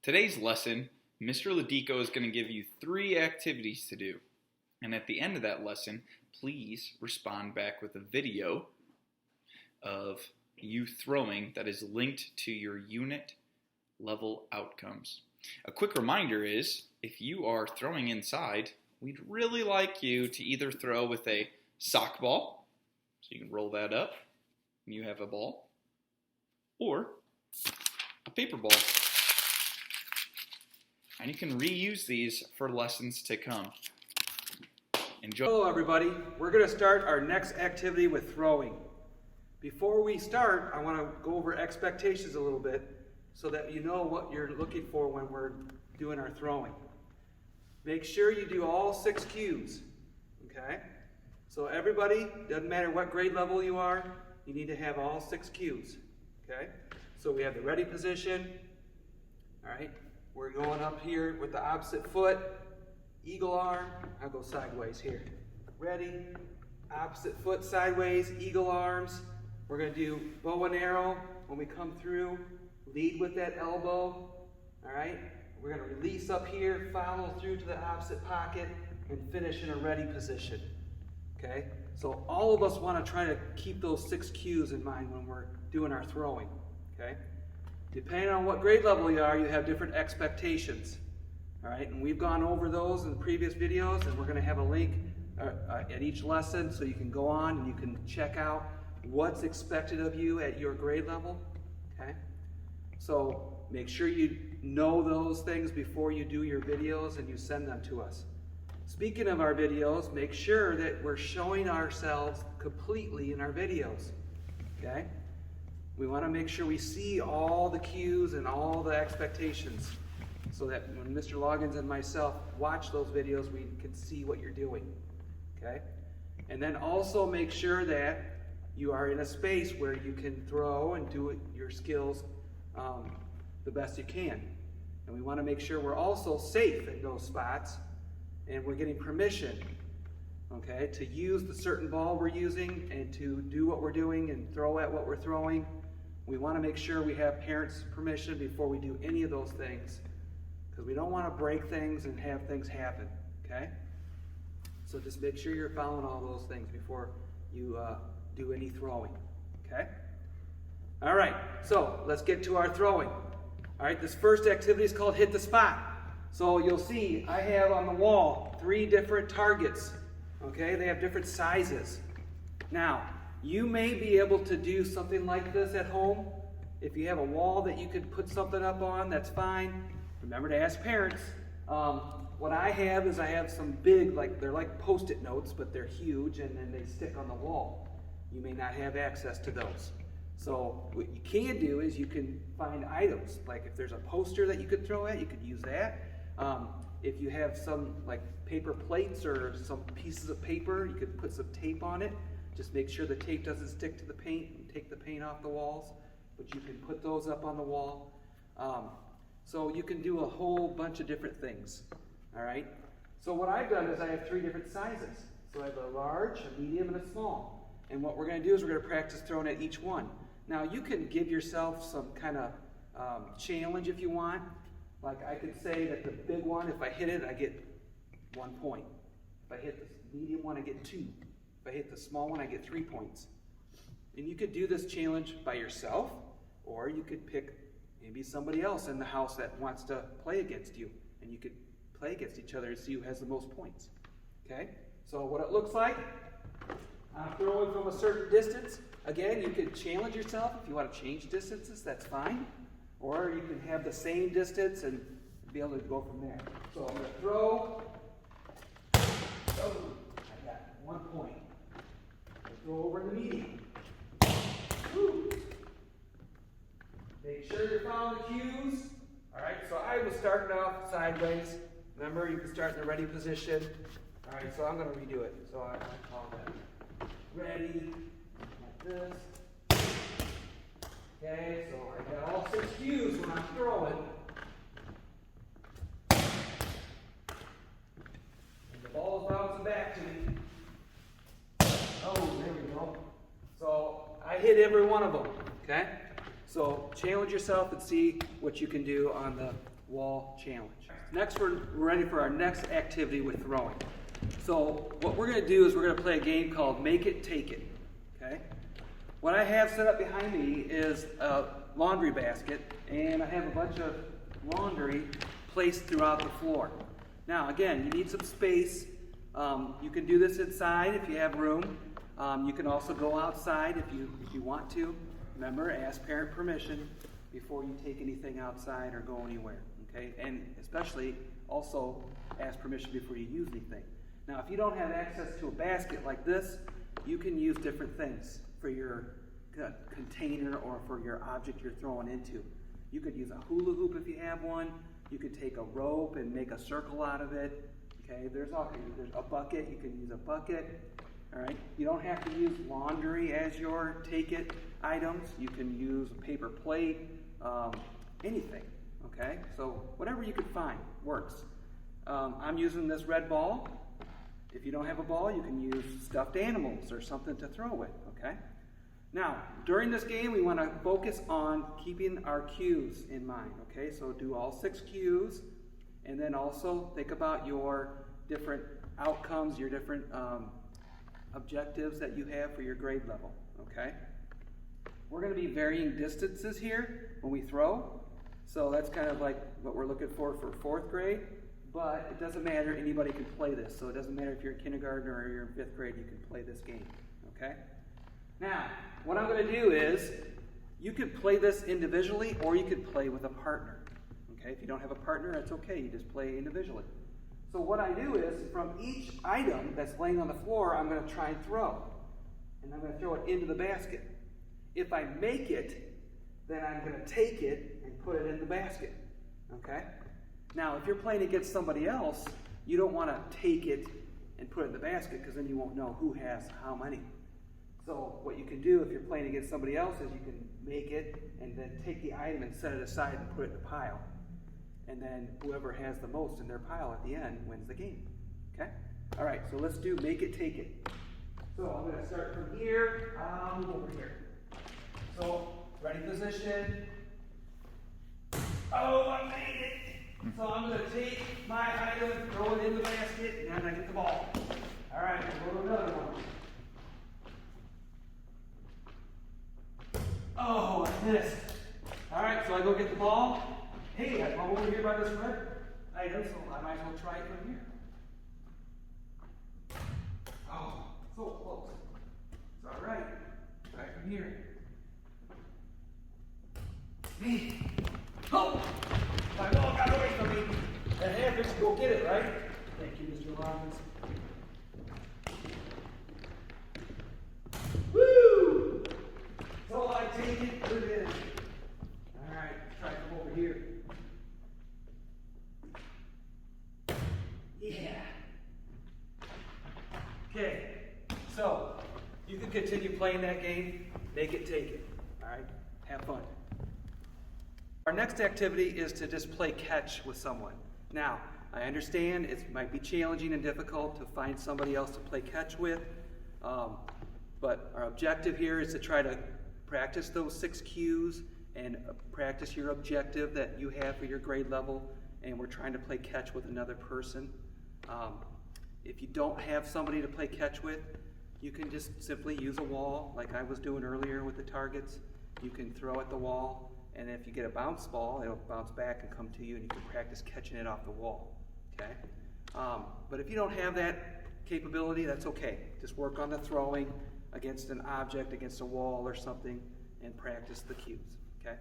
Today's lesson, Mr. Ladico is going to give you 3 activities to do. And at the end of that lesson, please respond back with a video of you throwing that is linked to your unit level outcomes. A quick reminder is, if you are throwing inside, we'd really like you to either throw with a sock ball, so you can roll that up and you have a ball, or a paper ball. And you can reuse these for lessons to come. Enjoy. Hello everybody, we're going to start our next activity with throwing. Before we start, I want to go over expectations a little bit so that you know what you're looking for when we're doing our throwing. Make sure you do all 6 cues, okay? So everybody, doesn't matter what grade level you are, you need to have all 6 cues, okay? So we have the ready position, all right? We're going up here with the opposite foot, eagle arm. I'll go sideways here. Ready, opposite foot sideways, eagle arms. We're going to do bow and arrow. When we come through, lead with that elbow. All right. We're going to release up here, follow through to the opposite pocket, and finish in a ready position. Okay. So all of us want to try to keep those 6 cues in mind when we're doing our throwing. Okay. Depending on what grade level you are, you have different expectations. All right, and we've gone over those in the previous videos, and we're going to have a link at each lesson so you can go on and you can check out what's expected of you at your grade level. Okay, so make sure you know those things before you do your videos and you send them to us. Speaking of our videos, make sure that we're showing ourselves completely in our videos. Okay, we want to make sure we see all the cues and all the expectations, so that when Mr. Loggins and myself watch those videos, we can see what you're doing, okay? And then also make sure that you are in a space where you can throw and do your skills the best you can. And we want to make sure we're also safe in those spots, and we're getting permission, okay, to use the certain ball we're using and to do what we're doing and throw at what we're throwing. We want to make sure we have parents' permission before we do any of those things, because we don't want to break things and have things happen, okay? So just make sure you're following all those things before you do any throwing, okay? All right, so let's get to our throwing. All right, this first activity is called Hit the Spot. So you'll see I have on the wall 3 different targets, okay? They have different sizes. Now, you may be able to do something like this at home. If you have a wall that you could put something up on, that's fine. Remember to ask parents. What I have is I have some big, they're like Post-it notes, but they're huge, and then they stick on the wall. You may not have access to those. So what you can do is you can find items. Like if there's a poster that you could throw at, you could use that. If you have some like paper plates or some pieces of paper, you could put some tape on it. Just make sure the tape doesn't stick to the paint and take the paint off the walls. But you can put those up on the wall. So you can do a whole bunch of different things, all right? So what I've done is I have 3 different sizes. So I have a large, a medium, and a small. And what we're going to do is we're going to practice throwing at each one. Now you can give yourself some kind of challenge if you want. Like I could say that the big one, if I hit it, I get 1 point. If I hit the medium one, I get 2. If I hit the small one, I get 3 points. And you could do this challenge by yourself, or you could pick maybe somebody else in the house that wants to play against you, and you could play against each other and see who has the most points. Okay? So what it looks like, I'm throwing from a certain distance. Again, you could challenge yourself. If you want to change distances, that's fine. Or you can have the same distance and be able to go from there. So I'm going to throw. Oh, I got 1 point. I throw over in the medium. Woo. Make sure you're following the cues. All right, so I was starting off sideways. Remember, you can start in the ready position. All right, so I'm going to redo it. So I call that ready, like this. Okay, so I got all 6 cues when I'm throwing. And the ball is bouncing back to me. Oh, there we go. So I hit every one of them, okay? So challenge yourself and see what you can do on the wall challenge. Next, we're ready for our next activity with throwing. So what we're going to do is we're going to play a game called Make It, Take It. Okay? What I have set up behind me is a laundry basket, and I have a bunch of laundry placed throughout the floor. Now, again, you need some space. You can do this inside if you have room. You can also go outside if you want to. Remember, ask parent permission before you take anything outside or go anywhere. Okay? And especially also ask permission before you use anything. Now, if you don't have access to a basket like this, you can use different things for your container or for your object you're throwing into. You could use a hula hoop if you have one. You could take a rope and make a circle out of it. Okay, there's a bucket. You can use a bucket. All right. You don't have to use laundry as your take it items. You can use a paper plate, anything. Okay, so whatever you can find works. I'm using this red ball. If you don't have a ball, you can use stuffed animals or something to throw with. Okay. Now, during this game, we want to focus on keeping our cues in mind. Okay, so do all 6 cues, and then also think about your different outcomes, your different objectives that you have for your grade level. Okay, we're going to be varying distances here when we throw, so that's kind of like what we're looking for 4th grade. But it doesn't matter, anybody can play this. So it doesn't matter if you're in kindergarten or you're in 5th grade, you can play this game, okay? Now, what I'm gonna do is, you could play this individually or you could play with a partner, okay? If you don't have a partner, that's okay, you just play individually. So what I do is, from each item that's laying on the floor, I'm gonna try and throw. And I'm gonna throw it into the basket. If I make it, then I'm gonna take it and put it in the basket, okay? Now, if you're playing against somebody else, you don't want to take it and put it in the basket because then you won't know who has how many. So what you can do if you're playing against somebody else is you can make it and then take the item and set it aside and put it in the pile. And then whoever has the most in their pile at the end wins the game. Okay? All right, so let's do Make It, Take It. So I'm going to start from here, over here. So, ready position. Oh, I made it! So I'm going to take my item, throw it in the basket, and then I get the ball. All right, we'll go to another one. Oh, I missed. All right, so I go get the ball. Hey, I'm over here by this red item, so I might as well try it from here. Oh, so close. It's all right. Try from here. Hey. Oh! My ball got away from me. And Hampers, go get it, right? Thank you, Mr. Robbins. Woo! So I take it, put it in. All right, try to come over here. Yeah. Okay, so you can continue playing that game. Make it, take it. All right, have fun. Our next activity is to just play catch with someone. Now, I understand it might be challenging and difficult to find somebody else to play catch with, but our objective here is to try to practice those 6 cues and practice your objective that you have for your grade level, and we're trying to play catch with another person. If you don't have somebody to play catch with, you can just simply use a wall like I was doing earlier with the targets. You can throw at the wall. And if you get a bounce ball, it'll bounce back and come to you, and you can practice catching it off the wall, okay? But if you don't have that capability, that's okay. Just work on the throwing against an object, against a wall or something, and practice the cues, okay?